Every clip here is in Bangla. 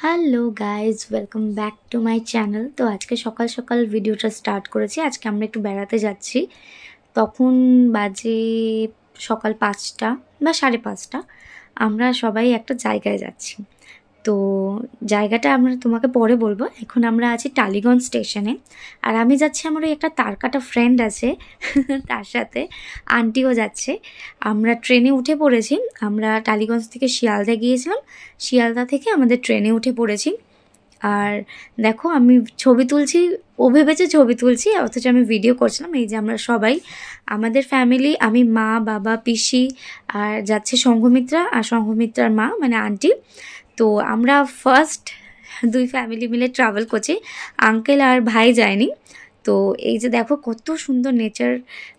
Hello guys, welcome back to my channel. তো আজকে সকাল সকাল ভিডিওটা স্টার্ট করেছি। আজকে আমরা একটু বেড়াতে যাচ্ছি। তখন বাজে সকাল 5টা বা 5:30। আমরা সবাই একটা জায়গায় যাচ্ছি। তো জায়গাটা আমরা তোমাকে পরে বলবো। এখন আমরা আছি টালিগঞ্জ স্টেশনে। আর আমি যাচ্ছি, আমার ওই একটা তারকাটা ফ্রেন্ড আছে তার সাথে, আন্টিও যাচ্ছে। আমরা ট্রেনে উঠে পড়েছি। আমরা টালিগঞ্জ থেকে শিয়ালদা গিয়েছিলাম, শিয়ালদা থেকে আমাদের ট্রেনে উঠে পড়েছি। আর দেখো আমি ছবি তুলছি, ও ভেবেছে ছবি তুলছি, অথচ আমি ভিডিও করছিলাম। এই যে আমরা সবাই, আমাদের ফ্যামিলি, আমি, মা, বাবা, পিসি, আর যাচ্ছে সংঘমিত্রা আর সংঘমিত্রার মা মানে আন্টি। তো আমরা ফার্স্ট দুই ফ্যামিলি মিলে ট্রাভেল করছি, আঙ্কেল আর ভাই যায়নি। তো এই যে দেখো কত সুন্দর নেচার,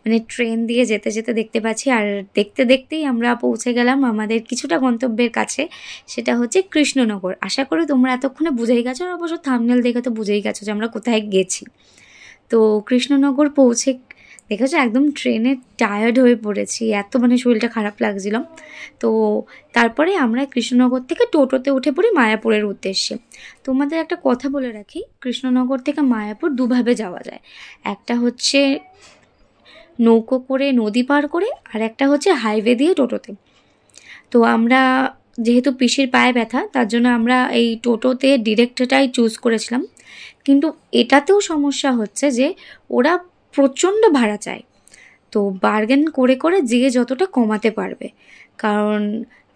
মানে ট্রেন দিয়ে যেতে যেতে দেখতে পাচ্ছি। আর দেখতে দেখতেই আমরা পৌঁছে গেলাম আমাদের কিছুটা গন্তব্যের কাছে, সেটা হচ্ছে কৃষ্ণনগর। আশা করি তোমরা এতক্ষণে বুঝেই গেছো, আর অবশ্য থাম্বনেল দেখে তো বুঝেই গেছো যে আমরা কোথায় গেছি। তো কৃষ্ণনগর পৌঁছে দেখেছো একদম ট্রেনে টায়ার্ড হয়ে পড়েছি, এত মানে শরীরটা খারাপ লাগছিল। তো তারপরে আমরা কৃষ্ণনগর থেকে টোটোতে উঠে পড়ি মায়াপুরের উদ্দেশ্যে। তোমাদের একটা কথা বলে রাখি, কৃষ্ণনগর থেকে মায়াপুর দুভাবে যাওয়া যায়। একটা হচ্ছে নৌকো করে, নদী পার করে, আর একটা হচ্ছে হাইওয়ে দিয়ে টোটোতে। তো আমরা যেহেতু পিসির পায়ে ব্যথা, তার জন্য আমরা এই টোটোতে ডিরেক্টটাই চুজ করেছিলাম। কিন্তু এটাতেও সমস্যা হচ্ছে যে ওরা প্রচণ্ড ভাড়া চায়। তো বার্গেন করে করে যে যতটা কমাতে পারবে, কারণ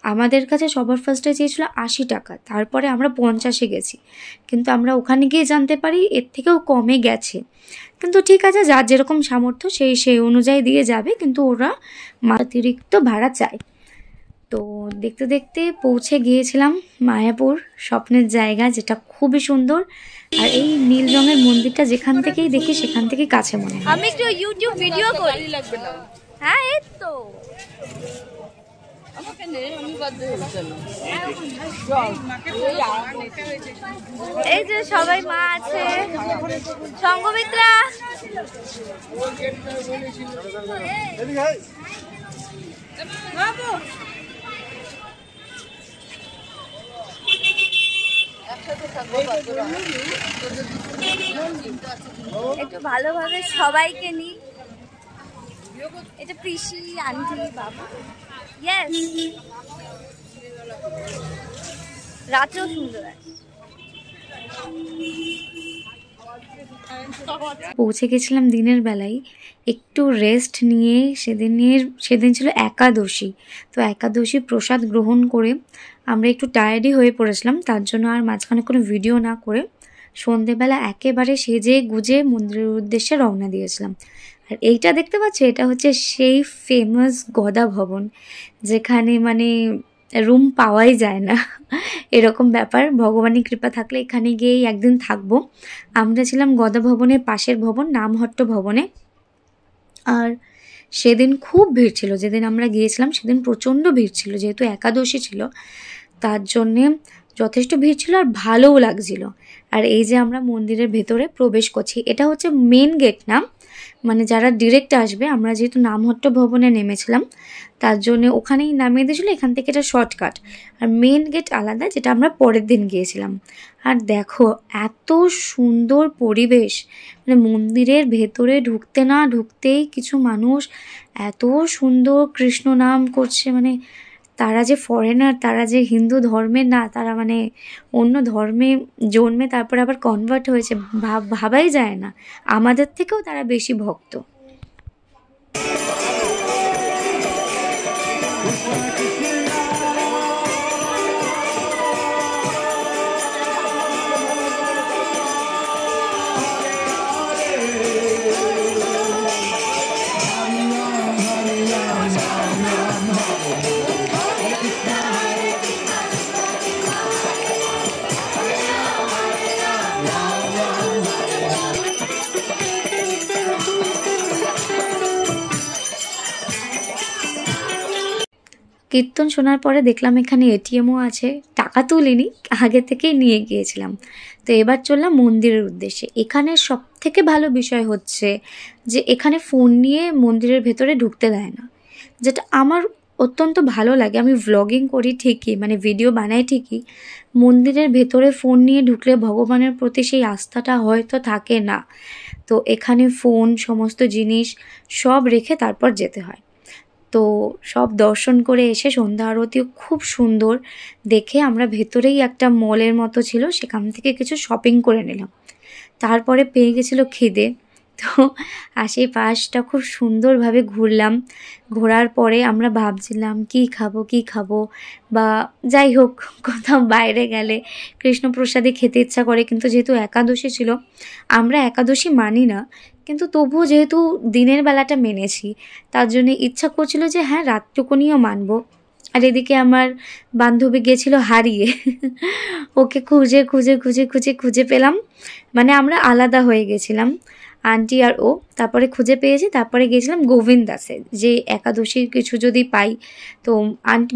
আমাদের কাছে সবার ফার্স্টে চেয়েছিল 80 টাকা, তারপরে আমরা 50-এ গেছি। কিন্তু আমরা ওখানে গিয়ে জানতে পারি এর থেকেও কমে গেছে। কিন্তু ঠিক আছে, যার যেরকম সামর্থ্য সেই অনুযায়ী দিয়ে যাবে, কিন্তু ওরা অতিরিক্ত ভাড়া চায়। তো দেখতে দেখতে পৌঁছে গিয়েছিলাম মায়াপুর, স্বপ্নের জায়গা, যেটা খুবই সুন্দর। আর এই নীল রঙের মন্দিরটা যেখান থেকেই দেখি সেখান থেকেই কাছে মনে হয়। আমি একটু ইউটিউব ভিডিও করি। হ্যাঁ এই তো এই যে সবাই মা আছে, সংঘমিত্রা। একটু ভালোভাবে সবাইকে নি। এটা পিসি, আন্টি, বাবা। ইয়েস, রাতেও সুন্দর আছে। পৌঁছে গেছিলাম দিনের বেলায়, একটু রেস্ট নিয়ে। সেদিন ছিল একাদশী। তো একাদশী প্রসাদ গ্রহণ করে আমরা একটু টায়ার্ডই হয়ে পড়েছিলাম, তার জন্য আর মাঝখানে কোনো ভিডিও না করে সন্ধেবেলা একেবারে সেজে গুজে মন্দিরের উদ্দেশ্যে রওনা দিয়েছিলাম। আর এইটা দেখতে পাচ্ছ, এটা হচ্ছে সেই ফেমাস গদা ভবন, যেখানে মানে রুম পাওয়াই যায় না, এরকম ব্যাপার। ভগবানের কৃপা থাকলে এখানে গিয়েই একদিন থাকবো। আমরা ছিলাম গদা ভবনের পাশের ভবন, নামহট্ট ভবনে। আর সেদিন খুব ভিড় ছিল, যেদিন আমরা গিয়েছিলাম সেদিন প্রচণ্ড ভিড় ছিল, যেহেতু একাদশী ছিল তার জন্যে যথেষ্ট ভিড় ছিল, আর ভালোও লাগছিল। আর এই যে আমরা মন্দিরের ভেতরে প্রবেশ করছি, এটা হচ্ছে মেন গেট না, মানে যারা ডিরেক্ট আসবে। আমরা যেহেতু নামহট্ট ভবনে নেমেছিলাম তার জন্য ওখানেই নামিয়ে দিয়েছিলো, এখান থেকে এটা শর্টকাট। আর মেন গেট আলাদা, যেটা আমরা পরের দিন গিয়েছিলাম। আর দেখো এত সুন্দর পরিবেশ, মানে মন্দিরের ভেতরে ঢুকতে না ঢুকতেই কিছু মানুষ এত সুন্দর কৃষ্ণ নাম করছে। মানে তারা যে ফরেনার, তারা যে হিন্দু ধর্মের না, তারা মানে অন্য ধর্মে জন্মে তারপর আবার কনভার্ট হয়েছে, ভাবাই যায় না। আমাদের থেকেও তারা বেশি ভক্ত। কীর্তন শোনার পরে দেখলাম এখানে এটিএমও আছে, টাকা তুলিনি, আগে থেকেই নিয়ে গিয়েছিলাম। তো এবার চললাম মন্দিরের উদ্দেশ্যে। এখানে সব থেকে ভালো বিষয় হচ্ছে যে এখানে ফোন নিয়ে মন্দিরের ভেতরে ঢুকতে দেয় না, যেটা আমার অত্যন্ত ভালো লাগে। আমি ভ্লগিং করি ঠিকই, মানে ভিডিও বানাই ঠিকই, মন্দিরের ভেতরে ফোন নিয়ে ঢুকলে ভগবানের প্রতি সেই আস্থাটা হয়তো থাকে না। তো এখানে ফোন সমস্ত জিনিস সব রেখে তারপর যেতে হয়। তো সব দর্শন করে এসে সন্ধ্যা আরতিও খুব সুন্দর দেখে আমরা ভেতরেই একটা মলের মতো ছিল, সেখান থেকে কিছু শপিং করে নিলাম। তারপরে পেয়ে গেছিলো খিদে, তো আশেপাশটা খুব সুন্দরভাবে ঘুরলাম। ঘোরার পরে আমরা ভাবছিলাম কী খাবো বা যাই হোক, কোথাও বাইরে গেলে কৃষ্ণপ্রসাদে খেতে ইচ্ছা করে, কিন্তু যেহেতু একাদশী ছিল, আমরা একাদশী মানি না, কিন্তু তবুও যেহেতু দিনের বেলাটা মেনেছি, তার জন্য ইচ্ছা করছিল যে হ্যাঁ রাতটুকুনিও মানবো। আর এদিকে আমার বান্ধবী গেছিল হারিয়ে, ওকে খুঁজে খুঁজে খুঁজে খুঁজে খুঁজে পেলাম, মানে আমরা আলাদা হয়ে গেছিলাম আন্টি আর ও। তারপরে খুঁজে পেয়েছি, তারপরে গেছিলাম গোবিন্দ দাসে, যে একাদশীর কিছু যদি পাই। তো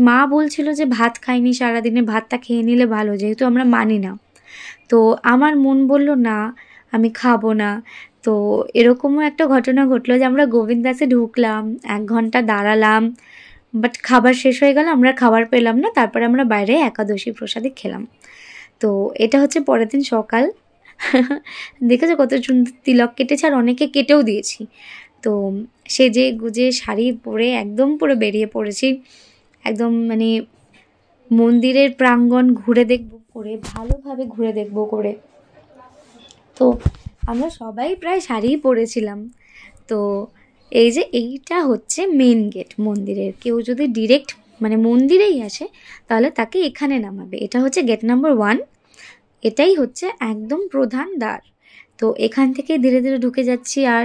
মা বলছিল যে ভাত খাইনি সারাদিনে, ভাতটা খেয়ে নিলে ভালো, যেহেতু আমরা মানি না। তো আমার মন বলল না আমি খাবো না। তো এরকমও একটা ঘটনা ঘটলো যে আমরা গোবিন্দ দাসে ঢুকলাম, 1 ঘন্টা দাঁড়ালাম, বাট খাবার শেষ হয়ে গেল, আমরা খাবার পেলাম না। তারপরে আমরা বাইরে একাদশী প্রসাদে খেলাম। তো এটা হচ্ছে পরের দিন সকাল। দেখেছো কত সুন্দর তিলক কেটেছে, আর অনেকে কেটেও দিয়েছি। তো সেজে গুজে শাড়ি পরে একদম পুরো বেরিয়ে পড়েছি, একদম মানে মন্দিরের প্রাঙ্গণ ঘুরে দেখবো করে, ভালোভাবে ঘুরে দেখবো করে। তো আমরা সবাই প্রায় শাড়িই পরেছিলাম। তো এই যে এইটা হচ্ছে মেন গেট মন্দিরের। কেউ যদি ডিরেক্ট মানে মন্দিরেই আসে তাহলে তাকে এখানে নামাবে। এটা হচ্ছে গেট নাম্বার 1, এটাই হচ্ছে একদম প্রধান দ্বার। তো এখান থেকে ধীরে ধীরে ঢুকে যাচ্ছি, আর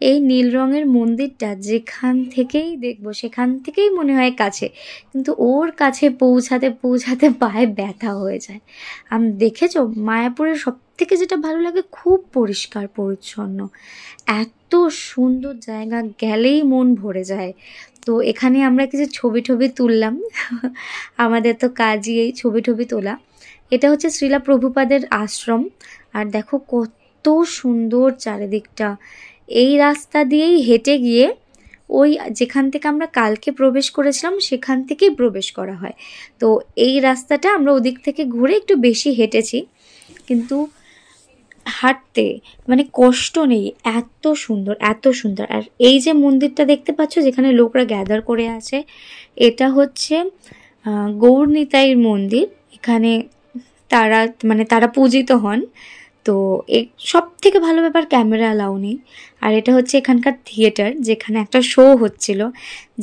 এই নীল রঙের মন্দিরটা যেখান থেকেই দেখবো সেখান থেকেই মনে হয় কাছে, কিন্তু ওর কাছে পৌঁছাতে পৌঁছাতে পায়ে ব্যথা হয়ে যায়। দেখেছো মায়াপুরের সব থেকে যেটা ভালো লাগে, খুব পরিষ্কার পরিচ্ছন্ন, এত সুন্দর জায়গা, গেলেই মন ভরে যায়। তো এখানে আমরা কিছু ছবি তুললাম, আমাদের তো কাজই এই ছবি তোলা। এটা হচ্ছে শ্রীলা প্রভুপাদের আশ্রম, আর দেখো কত সুন্দর চারিদিকটা। এই রাস্তা দিয়েই হেঁটে গিয়ে ওই যেখান থেকে আমরা কালকে প্রবেশ করেছিলাম সেখান থেকেই প্রবেশ করা হয়। তো এই রাস্তাটা আমরা ওদিক থেকে ঘুরে একটু বেশি হেঁটেছি, কিন্তু হাঁটতে মানে কষ্ট নেই, এত সুন্দর এত সুন্দর। আর এই যে মন্দিরটা দেখতে পাচ্ছ যেখানে লোকরা গ্যাদার করে আছে, এটা হচ্ছে গৌরনিতাইয়ের মন্দির। এখানে তারা পূজিত হন। তো সব থেকে ভালো ব্যাপার ক্যামেরা অ্যালাউ নেই। আর এটা হচ্ছে এখানকার থিয়েটার, যেখানে একটা শো হচ্ছিল,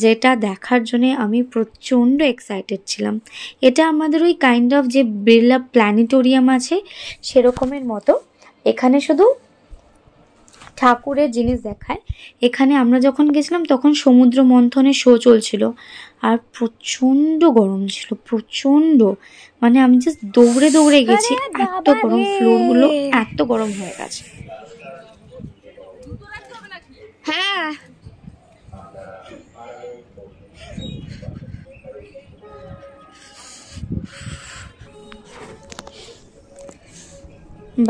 যেটা দেখার জন্যে আমি প্রচণ্ড এক্সাইটেড ছিলাম। এটা আমাদের ওই কাইন্ড অফ যে বিড়লা প্ল্যানেটোরিয়াম আছে সেরকমের মতো, এখানে শুধু ঠাকুরের জিনিস দেখায়। এখানে আমরা যখন গেছিলাম তখন সমুদ্র মন্থনের শো চলছিল, আর প্রচণ্ড গরম ছিল, প্রচণ্ড, মানে আমি জাস্ট দৌড়ে দৌড়ে গেছি, এত গরম, ফ্লোরগুলো এত গরম হয়ে গেছে। হ্যাঁ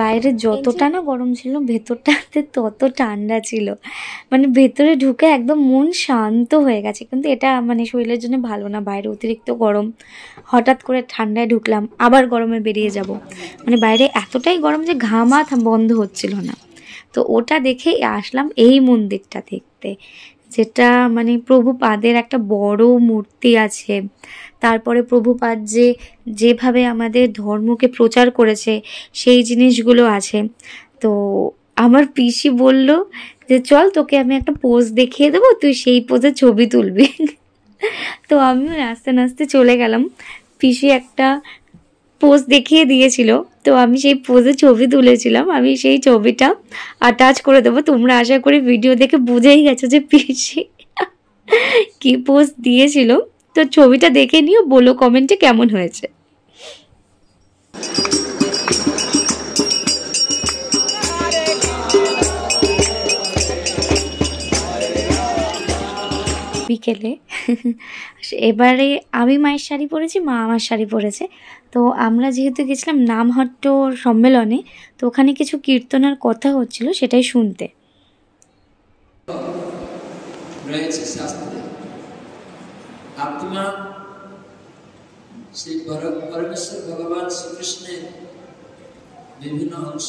বাইরে যতটা না গরম ছিল ভেতরটাতে তত ঠান্ডা ছিল, মানে ভেতরে ঢুকে একদম মন শান্ত হয়ে গেছে। কিন্তু এটা মানে শরীরের জন্য ভালো না, বাইরে অতিরিক্ত গরম, হঠাৎ করে ঠান্ডায় ঢুকলাম আবার গরমে বেরিয়ে যাব, মানে বাইরে এতটাই গরম যে ঘামা বন্ধ হচ্ছিল না। তো ওটা দেখে আসলাম এই মন্দিরটা দেখতে, যেটা মানে প্রভুপাদের একটা বড় মূর্তি আছে। তারপরে প্রভুপাদ যেভাবে আমাদের ধর্মকে প্রচার করেছে সেই জিনিসগুলো আছে। তো আমার পিসি বলল যে চল তোকে আমি একটা পোজ দেখিয়ে দেবো, তুই সেই পোজে ছবি তুলবি। তো আমিও নাচতে নাচতে চলে গেলাম, পিসি একটা পোজ দেখিয়ে দিয়েছিল, তো আমি সেই পোজে ছবি তুলেছিলাম। আমি সেই ছবিটা অ্যাটাচ করে দেবো, তোমরা আশা করি ভিডিও দেখে বুঝেই গেছো যে পিসি কি পোজ দিয়েছিল। তো ছবিটা দেখে নিও, বলো কমেন্টে কেমন হয়েছে। বিকেলে এবারে আমি মায়ের শাড়ি পরেছি, মা আমার শাড়ি পরেছে। তো আমরা যেহেতু গেছিলাম নামহট্ট সম্মেলনে, তো ওখানে কিছু কীর্তনের কথা হচ্ছিল, সেটাই শুনতে। রয়েছে শাস্ত্রে, আত্মা সেই পরমেশ্বর ভগবান শ্রীকৃষ্ণের বিভিন্ন অংশ।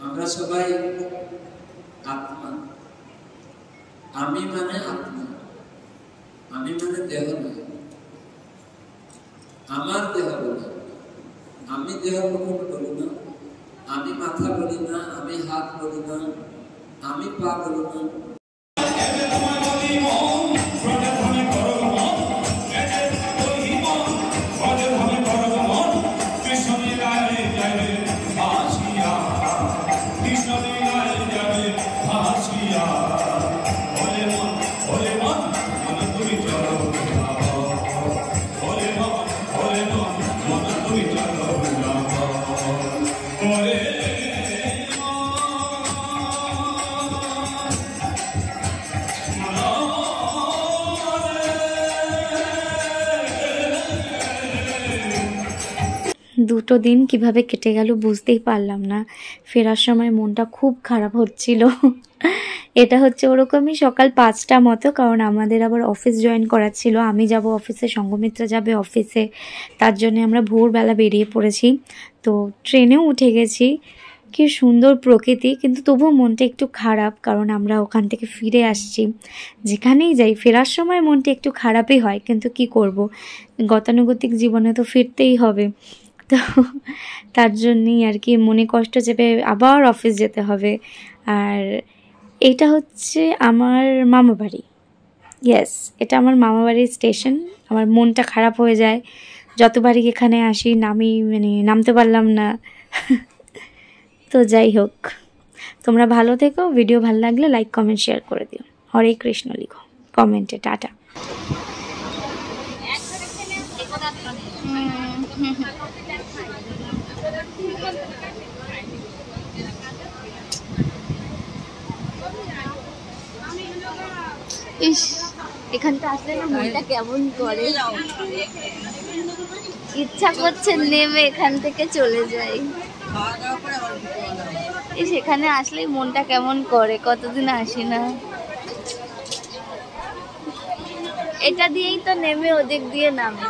আমরা সবাই আত্মা। আমি মানে আত্মা, আমি মানে দেহ নয়, আমার দেহ বলি। আমি দেহ কখনো বলি না, আমি মাথা বলি না, আমি হাত বলি না, আমি পা বলি না। দুটো দিন কিভাবে কেটে গেল বুঝতেই পারলাম না। ফেরার সময় মনটা খুব খারাপ হচ্ছিল। এটা হচ্ছে ওরকমই সকাল 5টা মতো, কারণ আমাদের আবার অফিস জয়েন করার ছিল। আমি যাব অফিসে, সঙ্গমিত্রা যাবে অফিসে, তার জন্য আমরা ভোরবেলা বেরিয়ে পড়েছি। তো ট্রেনেও উঠে গেছি। কি সুন্দর প্রকৃতি, কিন্তু তবুও মনটা একটু খারাপ, কারণ আমরা ওখান থেকে ফিরে আসছি। যেখানেই যাই ফেরার সময় মনটা একটু খারাপই হয়, কিন্তু কি করব, গতানুগতিক জীবনে তো ফিরতেই হবে। তো তার জন্যই আর কি মনে কষ্ট চেপে আবার অফিস যেতে হবে। আর এটা হচ্ছে আমার মামা বাড়ি। ইয়েস, এটা আমার মামা বাড়ির স্টেশন। আমার মনটা খারাপ হয়ে যায় যতবারই এখানে আসি, নামতে পারলাম না। তো যাই হোক, তোমরা ভালো থেকো। ভিডিও ভালো লাগলে লাইক কমেন্ট শেয়ার করে দিও। হরে কৃষ্ণ লিখো কমেন্টে। টাটা। ইস, এখানটা আসলে না মনটা কেমন করে, ইচ্ছা করছে নেমে এখান থেকে চলে যাই। সেখানে আসলেই মনটা কেমন করে, কতদিন আসি না। এটা দিয়েই তো নেমে ওদিক দিয়ে নামে।